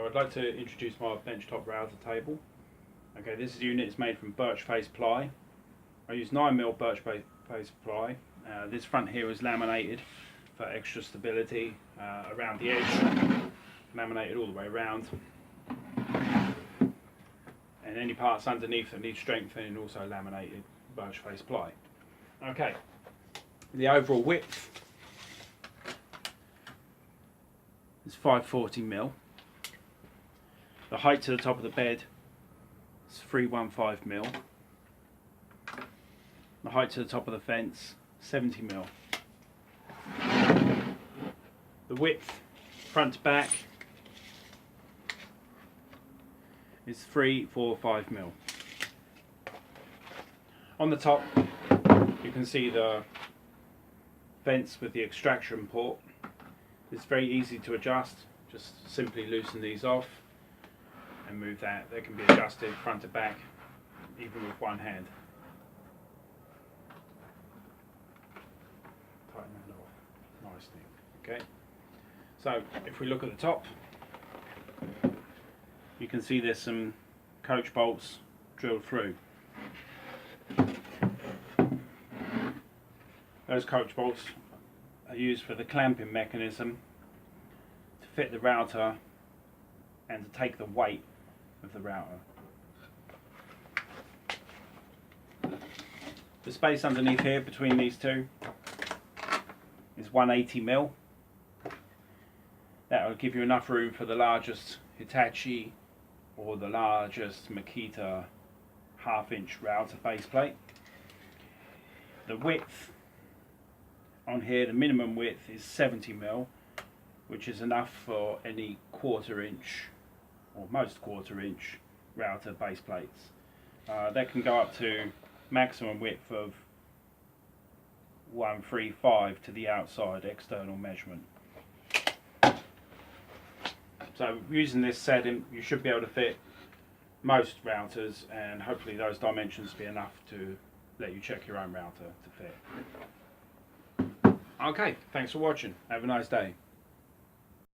So I'd like to introduce my benchtop router table. Okay, this unit is made from birch face ply. I use 9mm birch face ply. This front here is laminated for extra stability around the edge, laminated all the way around. And any parts underneath that need strengthening also laminated birch face ply. Okay, the overall width is 540mm. The height to the top of the bed is 315mm. The height to the top of the fence, 70mm. The width, front to back, is 345mm. On the top, you can see the fence with the extraction port. It's very easy to adjust. Just simply loosen these off and move that. They can be adjusted front to back, even with one hand. Tighten that off nicely. Okay. So if we look at the top, you can see there's some coach bolts drilled through. Those coach bolts are used for the clamping mechanism to fit the router and to take the weight of the router. The space underneath here between these two is 180mm. That will give you enough room for the largest Hitachi or the largest Makita 1/2-inch router faceplate. The width on here, the minimum width is 70mm, which is enough for any 1/4 inch or most 1/4 inch router base plates. That can go up to maximum width of 135 to the outside external measurement. So using this setting, you should be able to fit most routers, and hopefully those dimensions be enough to let you check your own router to fit. Okay, thanks for watching. Have a nice day.